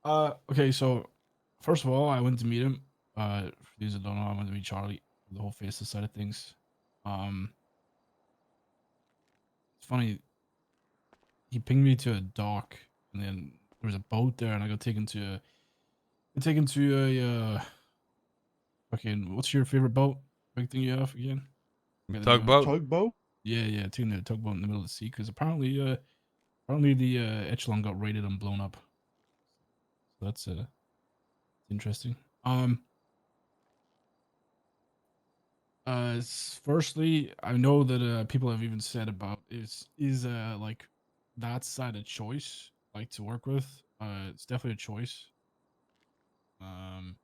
Okay, so first of all, I went to meet him. For those that don't know, I went to meet Charlie, the whole Faceless side of things. Um, it's funny, he pinged me to a dock, and then there was a boat there, and I got taken to a fucking. What's your favorite boat? Big thing you have again? Forget the name of it. Tugboat? Tugboat? Yeah, yeah, taking a tugboat in the middle of the sea because apparently the echelon got raided and blown up. So that's interesting. Um, Firstly, I know that people have even said about is like that side a choice like to work with. It's definitely a choice. Um,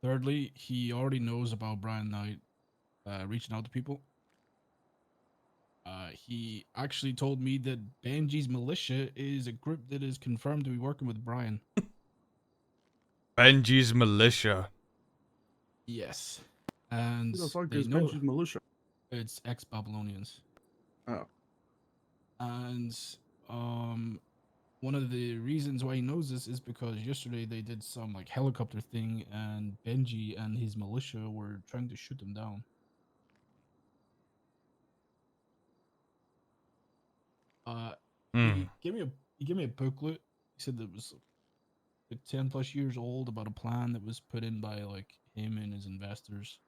Thirdly, he already knows about Brian Knight reaching out to people. He actually told me that Benji's militia is a group that is confirmed to be working with Brian. Benji's militia. Yes, and Who the fuck they is know Benji's militia? it's ex-Babylonians. Oh. And um, one of the reasons why he knows this is because yesterday they did some like helicopter thing, and Benji and his militia were trying to shoot them down. Uh, Hmm. he gave me a booklet. He said that it was like 10 plus years old about a plan that was put in by like him and his investors.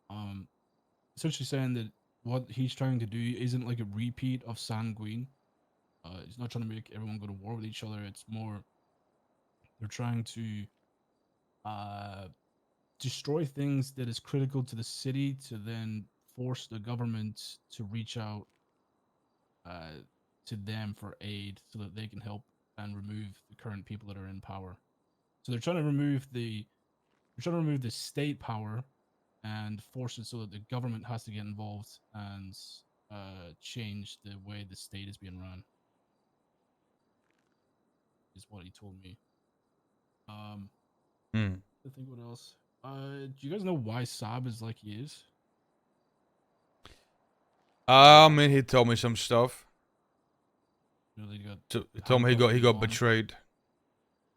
Um, Essentially saying that what he's trying to do isn't like a repeat of Sanguine. He's not trying to make everyone go to war with each other. It's more they're trying to uh destroy things that is critical to the city to then force the government to reach out uh, to them for aid so that they can help and remove the current people that are in power. So they're trying to remove the state power and force it so that the government has to get involved and change the way the state is being run. Is what he told me. Um, Hmm. I think what else? Do you guys know why Saab is like he is? I mean, he told me some stuff. Really got He told me handcuffed to he the got bomb. betrayed.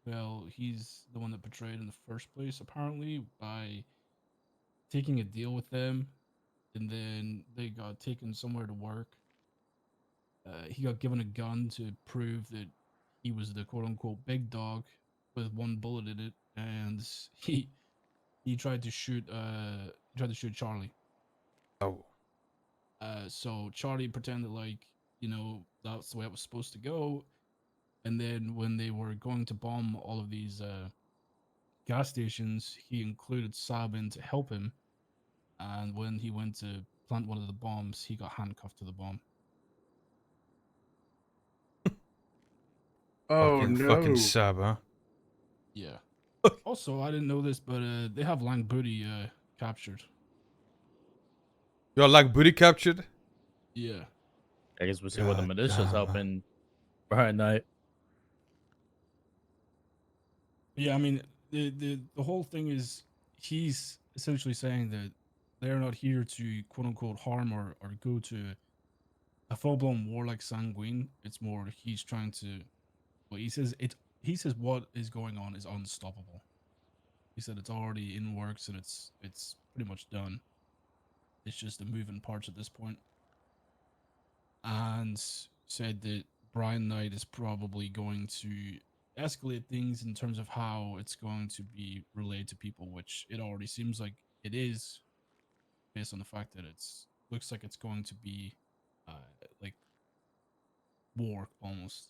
Well, he's the one that betrayed in the first place, apparently, by taking a deal with them, and then they got taken somewhere to work. He got given a gun to prove that he was the quote unquote big dog with one bullet in it, and he tried to shoot Charlie. Oh. So Charlie pretended like that's the way it was supposed to go, and then when they were going to bomb all of these gas stations, he included Sabin to help him. And when he went to plant one of the bombs, he got handcuffed to the bomb. Oh Fucking no. Sab, huh? Yeah. Also, I didn't know this, but they have Lang Booty captured. You're like booty captured? Yeah. I guess we'll see what the God militia's damn, man. helping Brian Knight. Yeah, I mean, the whole thing is he's essentially saying that they're not here to quote unquote harm or go to a full blown war like Sanguine. It's more he's trying to. Well, he says what is going on is unstoppable. He said it's already in works and it's pretty much done. It's just the moving parts at this point. And said that Brian Knight is probably going to escalate things in terms of how it's going to be relayed to people, which it already seems like it is, based on the fact that it's looks like it's going to be uh, like war almost.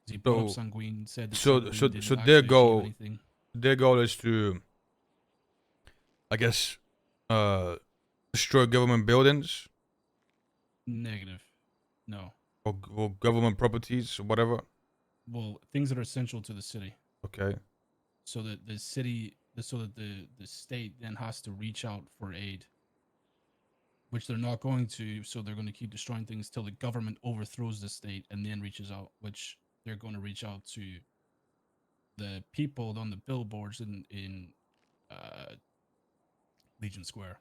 He brought up So, Sanguine, said that so, so, Sanguine so didn't their actually achieve goal, anything. their goal is to, I guess, destroy government buildings Negative. No. or government properties or whatever. Well, things that are essential to the city. Okay. So that the state then has to reach out for aid, which they're not going to. So they're going to keep destroying things till the government overthrows the state and then reaches out, which they're going to reach out to the people on the billboards in uh, Legion Square,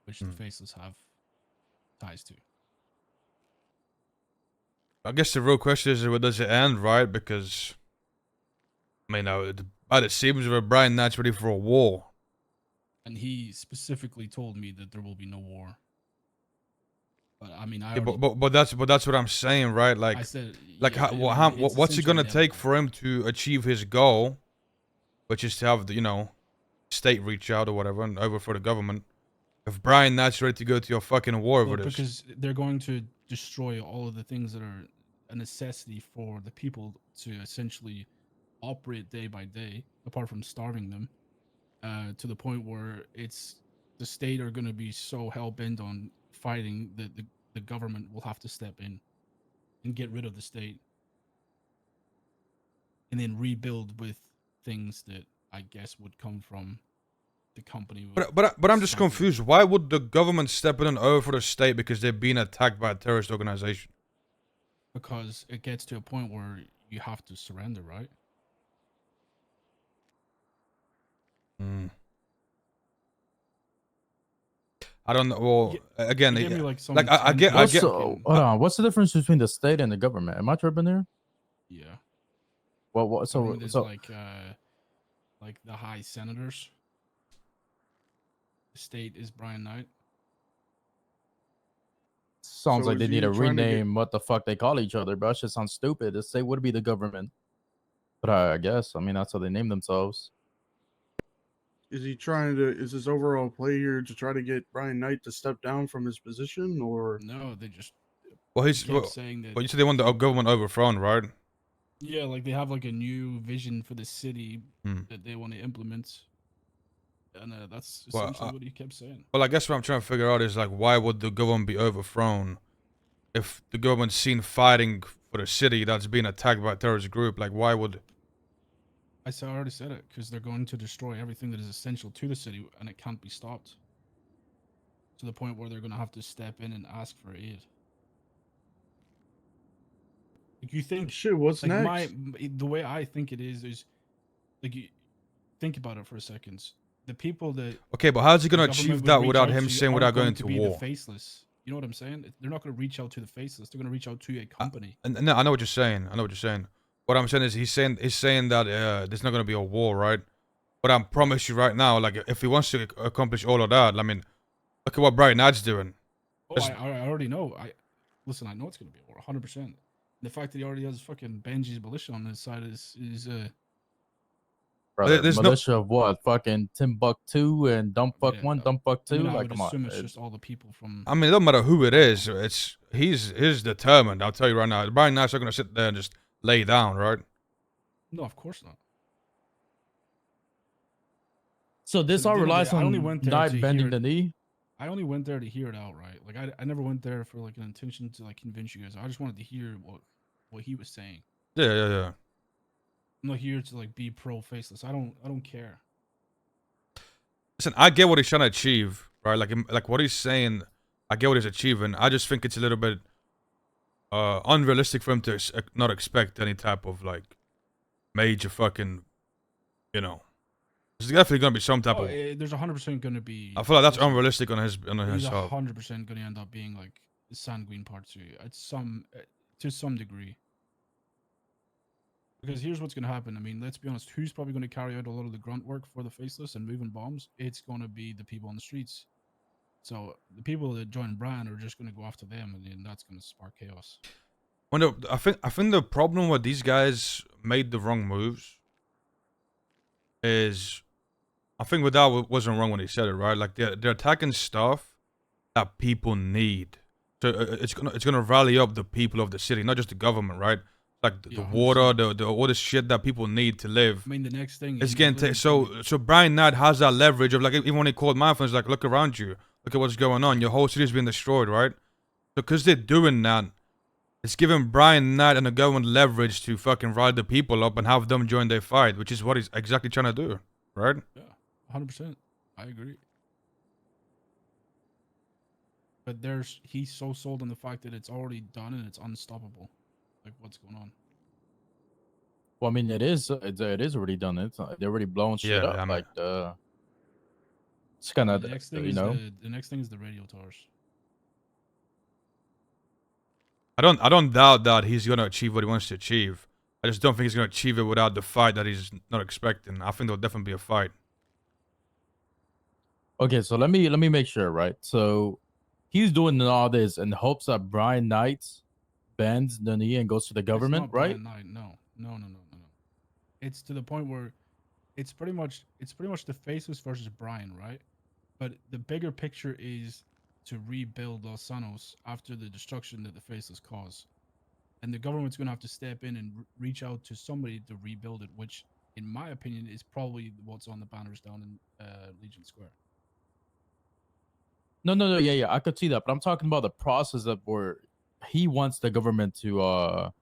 which the Hmm. Faceless have ties to. I guess the real question is, where does it end, right? Because I mean, it seems that Brian Knight's ready for a war. And he specifically told me that there will be no war. But I mean, I Yeah, already, but that's what I'm saying, right? I Like, said, like yeah, I mean, it's what's it essentially gonna take inevitable. for him to achieve his goal, which is to have the state reach out or whatever and over for the government? If Brian Knight's ready to go to a fucking war over Well, this, because they're going to destroy all of the things that are a necessity for the people to essentially operate day by day, apart from starving them, to the point where it's the state are going to be so hell bent on fighting that the government will have to step in and get rid of the state and then rebuild with things that I guess would come from the company. but I'm just something. confused. Why would the government step in and over for the state because they're being attacked by a terrorist organization? Because it gets to a point where you have to surrender, right? Hmm. I don't know. Well, again, He gave me like some like I 10 get, page get. fucking- hold on. What's the difference between the state and the government? Am I tripping there? yeah. What? Government is So like the high senators. The state is Brian Knight. sounds So like they is need he to trying to get- rename what the fuck they call each other, bro. That shit sounds stupid. The state would be the government, but I guess I mean that's how they name themselves. Is he trying to? Is his overall play here to try to get Brian Knight to step down from his position, or No, they just Well, he he's. kept saying that. Well, you said they want the government overthrown, right? Yeah, like they have like a new vision for the city Hmm. that they want to implement, and that's Well, essentially what he kept saying. Well, I guess what I'm trying to figure out is like, why would the government be overthrown if the government's seen fighting for the city that's being attacked by a terrorist group? Like, why would? I already said it because they're going to destroy everything that is essential to the city, and it can't be stopped. To the point where they're going to have to step in and ask for aid. Like you think, shit? What's like next? the way I think it is like you think about it for a second. The people that Okay, but how's he the gonna government achieve would that reach without out him to saying aren't without going to to be war? the faceless. You know what I'm saying? They're not going to reach out to the faceless. They're going to reach out to a company. And I know what you're saying. I know what you're saying. What I'm saying is he's saying that there's not gonna be a war, right? But I promise you right now, like if he wants to accomplish all of that, I mean, look at what Brian Knight's doing. Oh, I already know. Listen. I know it's going to be a war, 100%. The fact that he already has fucking Benji's militia on his side is Brother, There's no. militia of what? Fucking Timbuktu and Dump I Fuck mean, 1, Dump Fuck I 2? mean, I Like, would come on. assume it's just all the people from. I mean, it don't matter who it is. He's determined. I'll tell you right now. Brian Knight's not gonna sit there and just lay down, right? No, of course not. So this So all at the end of the relies day, I only on went there Knight to bending hear the it. knee. I only went there to hear it out, right? Like I never went there for like an intention to like convince you guys. I just wanted to hear what he was saying. Yeah. I'm not here to like be pro faceless. I don't care. Listen, I get what he's trying to achieve, right? Like what he's saying, I get what he's achieving. I just think it's a little bit unrealistic for him to not expect any type of like major fucking, you know. There's definitely gonna be some type Oh, of. there's 100% going to be. I feel like that's listen, unrealistic on his He's half. 100% going to end up being like sanguine part 2 at some to some degree. Because here's what's going to happen. I mean, let's be honest. Who's probably going to carry out a lot of the grunt work for the faceless and moving bombs? It's going to be the people on the streets. So the people that join Brian are just going to go after them, and then that's going to spark chaos. I think the problem with these guys made the wrong moves is I think Vidal wasn't wrong when he said it, right? Like they're attacking stuff that people need. So it's gonna rally up the people of the city, not just the government, right? Like the Yeah, water, 100%. the all the shit that people need to live. I mean, the next thing It's is getting so Brian Knight has that leverage of like even when he called my friends, like look around you, look at what's going on. Your whole city's being destroyed, right? So because they're doing that, it's giving Brian Knight and the government leverage to fucking rile the people up and have them join their fight, which is what he's exactly trying to do, right? Yeah, 100%. I agree. But he's so sold on the fact that it's already done and it's unstoppable. Like what's going on? Well, I mean, it is already done. They're already blowing shit Yeah, up. I mean- Like it's kind The of next thing you is know. the next thing is the radio towers. I don't doubt that he's gonna achieve what he wants to achieve. I just don't think he's gonna achieve it without the fight that he's not expecting. I think there'll definitely be a fight. Okay, so let me make sure, right? So he's doing all this in hopes that Brian Knight bends the knee and goes to the It's government, not right? Brian Knight. No. It's to the point where it's pretty much the Faceless versus Brian, right? But the bigger picture is to rebuild Los Sanos after the destruction that the Faceless caused. And the government's going to have to step in and reach out to somebody to rebuild it, which, in my opinion, is probably what's on the banners down in Legion Square. No, yeah, I could see that, but I'm talking about the process of where he wants the government to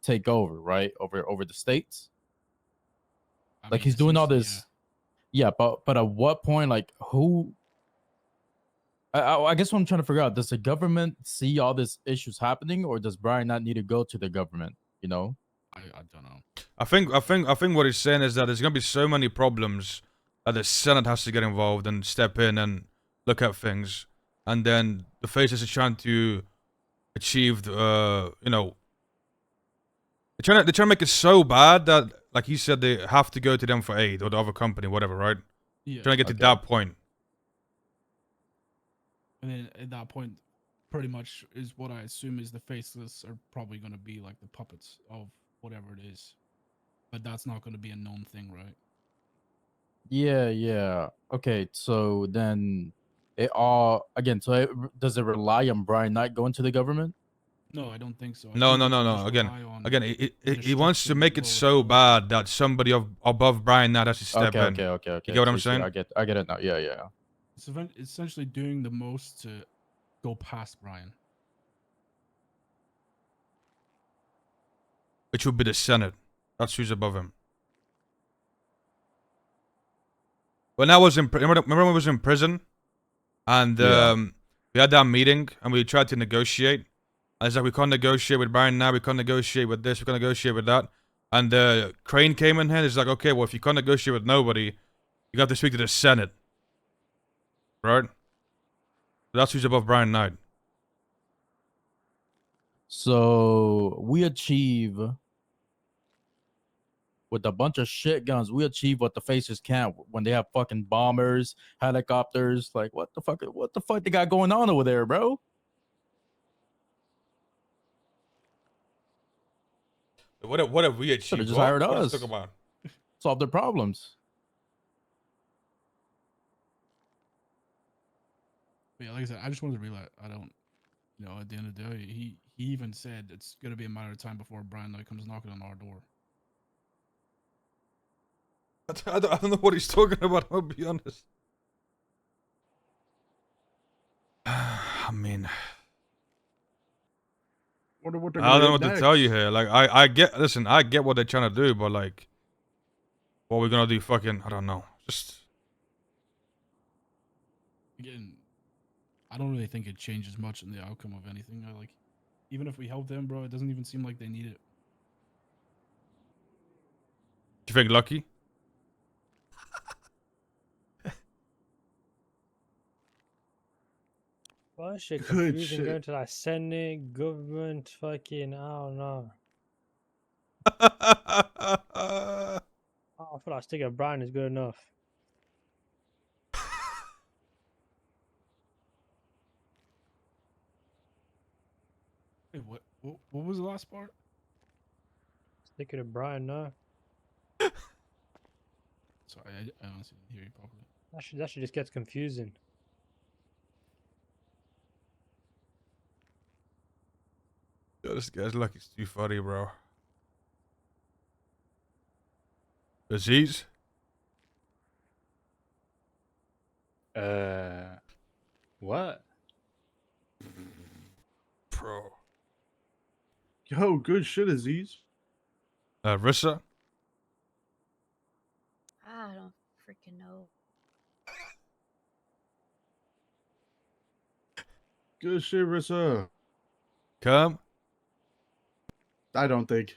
take over, right? Over the states. I Like mean, he's doing all essentially, this. Yeah, but at what point, like who? I guess what I'm trying to figure out, does the government see all these issues happening, or does Brian not need to go to the government? You know? I don't know. I think what he's saying is that there's gonna be so many problems that the Senate has to get involved and step in and look at things, and then the Faces are trying to achieve, you know, they're trying to make it so bad that, like he said, they have to go to them for aid or the other company, whatever, right? Yeah. Trying to get to Okay. that point. And then at that point, pretty much is what I assume is the Faceless are probably going to be like the puppets of whatever it is. But that's not going to be a known thing, right? Yeah. Okay, so then it all again. So does it rely on Brian Knight going to the government? No, I don't think so. I No, think no, it no, will no. just Again, rely on again, the he wants to destruction make it lower so local. bad that somebody above Brian Knight has to step in. Okay. You get what I'm See, saying? I get it now. Yeah. It's essentially doing the most to go past Brian. Which would be the Senate. That's who's above him. When I was in, remember when I was in prison, and Yeah. we had that meeting and we tried to negotiate. And it's like we can't negotiate with Brian now. We can't negotiate with this. We can't negotiate with that. And Crane came in here. It's like, okay, well, if you can't negotiate with nobody, you got to speak to the Senate, right? That's who's above Brian Knight. So we achieve with a bunch of shit guns. We achieve what the Faces can't when they have fucking bombers, helicopters. Like what the fuck? What the fuck they got going on over there, bro? What have we achieved? just hired What are you us. talking about? Solve their problems. But yeah, like I said, I just wanted to realize I don't, at the end of the day, he even said it's gonna be a matter of time before Brian Knight comes knocking on our door. I don't know what he's talking about. I'll be honest. I mean, Wonder what they're I don't gonna know hit what next. to tell you here. Like, I get. Listen, I get what they're trying to do, but like, what we're gonna do? Fucking, I don't know. Just. Again, I don't really think it changes much in the outcome of anything. Even if we help them, bro, it doesn't even seem like they need it. Do you think Lucky? Well, shit Good confusing shit. going to like Senate, government, fucking, I don't know. I feel like sticking Brian is good enough. Wait, what was the last part? Sticking to Brian, no. Sorry, I honestly didn't hear you properly. That shit just gets confusing. Yo, this guy's Lucky's too funny, bro. Aziz? What? Bro. Yo, good shit, Aziz. Rissa? I don't freaking know. Good shit, Rissa. Come? I don't think.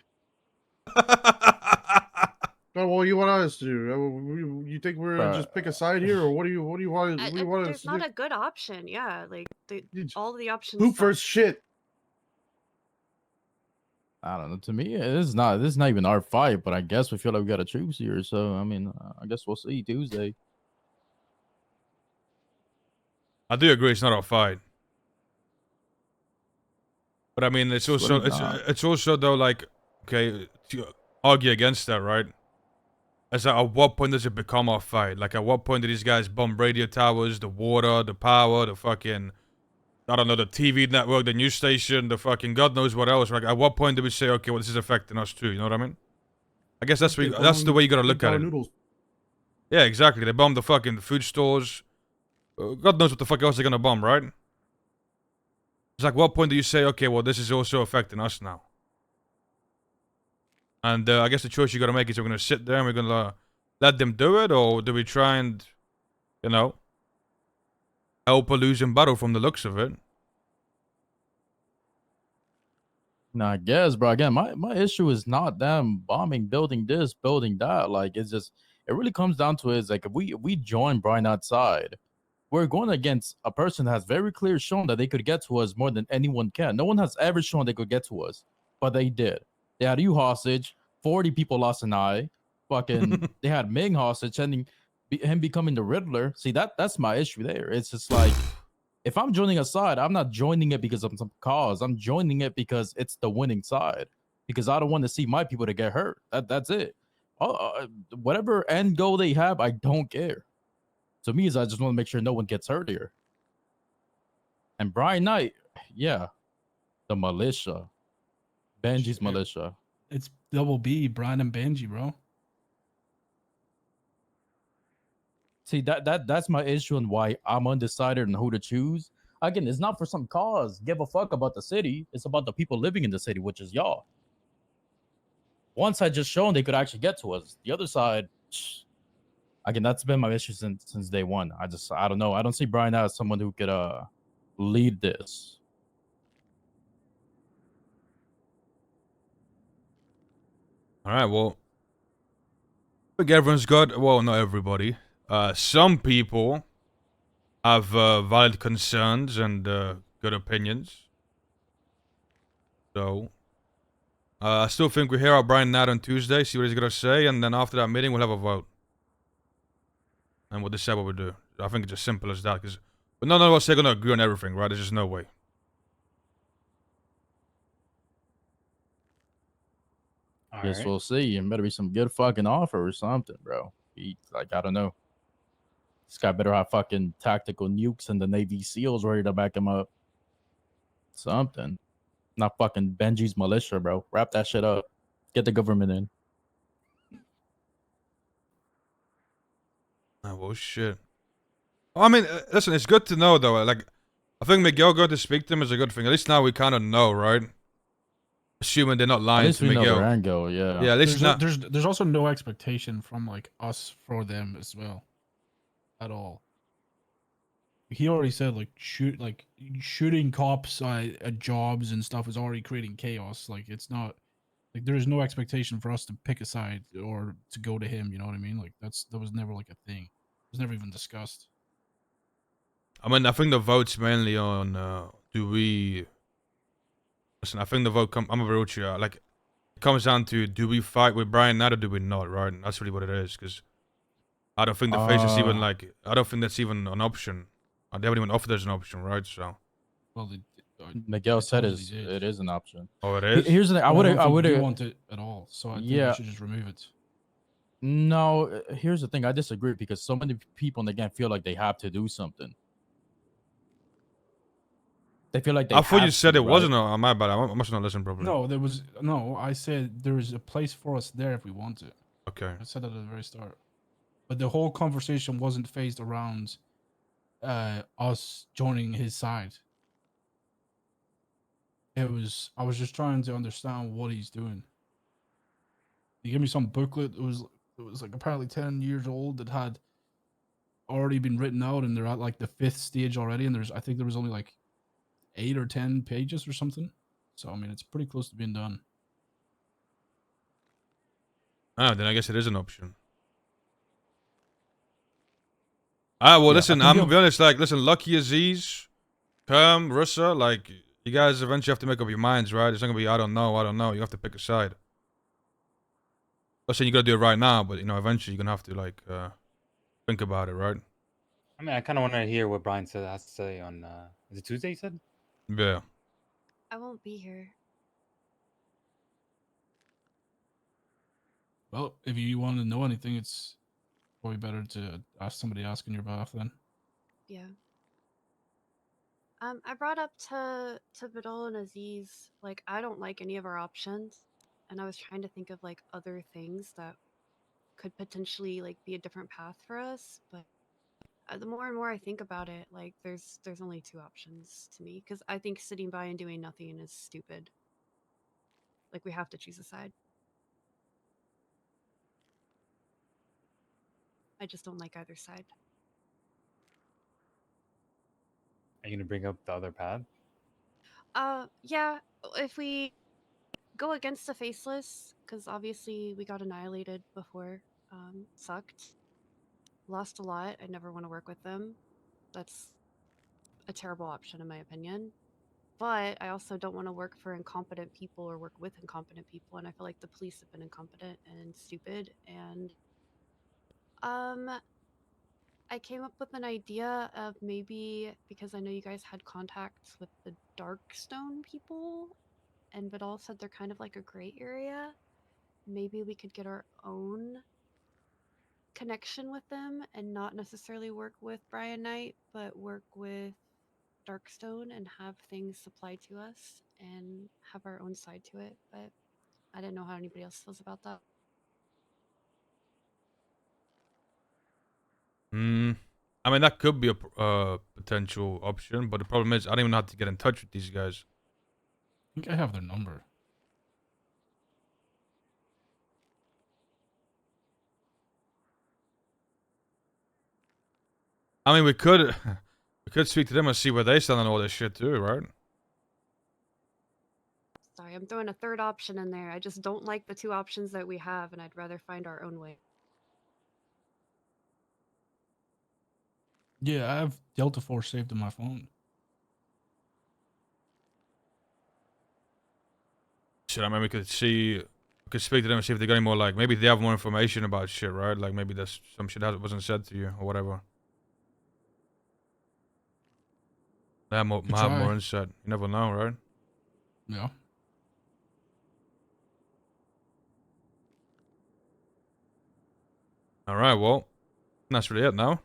Oh, well, you want us to do? You think we're gonna just pick a side here, or what do you want? What do you want us There's to not do? a good option. Yeah, like all the options. Who suck. first shit? I don't know. To me, this is not even our fight, but I guess we feel like we got to choose here. So I mean, I guess we'll see Tuesday. I do agree it's not our fight. But I mean, it's also really not. it's also though like, okay, to argue against that, right? As at what point does it become our fight? Like, at what point do these guys bomb radio towers, the water, the power, the fucking, I don't know, the TV network, the news station, the fucking God knows what else? Like, at what point do we say, okay, well, this is affecting us too? You know what I mean? I guess that's They that's the way you gotta bombed look at Power it. Noodles. Yeah, exactly. They bombed the fucking food stores. God knows what the fuck else they're gonna bomb, right? It's like, what point do you say, okay, well, this is also affecting us now? And I guess the choice you gotta make is we're gonna sit there and we're gonna let them do it, or do we try and, you know, help a losing battle from the looks of it? Now, I guess, bro. Again, my issue is not them bombing, building this, building that. Like, it's just it really comes down to is like if we join Brian outside, we're going against a person that has very clear shown that they could get to us more than anyone can. No one has ever shown they could get to us, but they did. They had you hostage. 40 people lost an eye. Fucking, they had Ming hostage, and him becoming the Riddler. See, that's my issue there. It's just like, if I'm joining a side, I'm not joining it because of some cause. I'm joining it because it's the winning side. Because I don't want to see my people to get hurt. That's it. Whatever end goal they have, I don't care. To me, is I just want to make sure no one gets hurt here. And Brian Knight, yeah, the militia, Benji's Shit. militia. It's double B, Brian and Benji, bro. See that's my issue and why I'm undecided on who to choose. Again, it's not for some cause. Give a fuck about the city. It's about the people living in the city, which is y'all. One side just shown they could actually get to us. The other side, again, that's been my issue since day one. I don't know. I don't see Brian as someone who could lead this. All right, well, I think everyone's got, well, not everybody. Some people have valid concerns and good opinions. So, I still think we hear out Brian Knight on Tuesday, see what he's gonna say, and then after that meeting, we'll have a vote. And we'll decide what we do. I think it's as simple as that, because none of us are gonna agree on everything, right? There's just no way. Guess Alright. we'll see. It better be some good fucking offer or something, bro. Like, I don't know. This guy better have fucking tactical nukes and the Navy SEALs ready to back him up. Something. Not fucking Benji's militia, bro. Wrap that shit up. Get the government in. Oh, well, shit. Well, I mean, listen, it's good to know, though. Like, I think Miguel going to speak to him is a good thing. At least now we kind of know, right? Assuming they're not At lying least to we know Miguel. their angle, yeah. Yeah, at least not. There's also no expectation from like us for them as well, at all. He already said like shooting cops at jobs and stuff is already creating chaos. Like it's not like there's no expectation for us to pick a side or to go to him. You know what I mean? Like that was never like a thing. It was never even discussed. I mean, I think the vote's mainly on do we. Listen, I think the vote I'm a real with you. Like, it comes down to do we fight with Brian Knight or do we not, right? And that's really what it is, because I don't think the face is even like. I don't think that's even an option. They haven't even offered us an option, right? So. Well, Miguel said supposedly did. it is an option. Oh, it is? Here's the thing. I But would don't I think would you want it at all. So I think Yeah. you should just remove it. No, here's the thing. I disagree because so many people in the game feel like they have to do something. They feel like they I thought you have said to, it wasn't. right? My bad. I must not listen properly. No, there was no. I said there is a place for us there if we want it. Okay. I said that at the very start. But the whole conversation wasn't phased around us joining his side. I was just trying to understand what he's doing. He gave me some booklet. It was like apparently 10 years old that had already been written out and they're at like the 5th stage already, and I think there was only like 8 or 10 pages or something. So I mean it's pretty close to being done. Ah, then I guess it is an option. Well, Yeah, I listen, think I'm you gonna be honest. Like, listen, Lucky Aziz, Kerm, Russa, like, You guys eventually have to make up your minds, right? It's not gonna be I don't know. You have to pick a side. I'm not saying you gotta do it right now, but you know, eventually you're gonna have to like think about it, right? I mean, I kind of want to hear what Brian has to say on. Is it Tuesday? You said. Yeah. I won't be here. Well, if you want to know anything, it's probably better to ask somebody else on your behalf then. Yeah. I brought up to Vidal and Aziz, like I don't like any of our options, and I was trying to think of like other things that could potentially like be a different path for us, but the more and more I think about it, like there's only two options to me because I think sitting by and doing nothing is stupid. Like we have to choose a side. I just don't like either side. Are you gonna bring up the other path? Yeah, if we go against the Faceless, because obviously we got annihilated before, sucked, lost a lot. I never want to work with them. That's a terrible option in my opinion. But I also don't want to work for incompetent people or work with incompetent people, and I feel like the police have been incompetent and stupid. And um, I came up with an idea of maybe because I know you guys had contacts with the Darkstone people, and Vidal said they're kind of like a gray area. Maybe we could get our own connection with them and not necessarily work with Brian Knight, but work with Darkstone and have things supplied to us and have our own side to it. But I didn't know how anybody else feels about that. Hmm. I mean, that could be a potential option, but the problem is I don't even know how to get in touch with these guys. I think I have their number. I mean, we could we could speak to them and see where they stand on all this shit too, right? Sorry, I'm throwing a third option in there. I just don't like the two options that we have, and I'd rather find our own way. Yeah, I have Delta Force saved on my phone. Shit, I mean, we could see, we could speak to them and see if they got any more, like, maybe they have more information about shit, right? Like, maybe there's some shit that wasn't said to you or whatever. They have Could have try. more insight. You never know, right? Yeah. All right, well, that's really it now.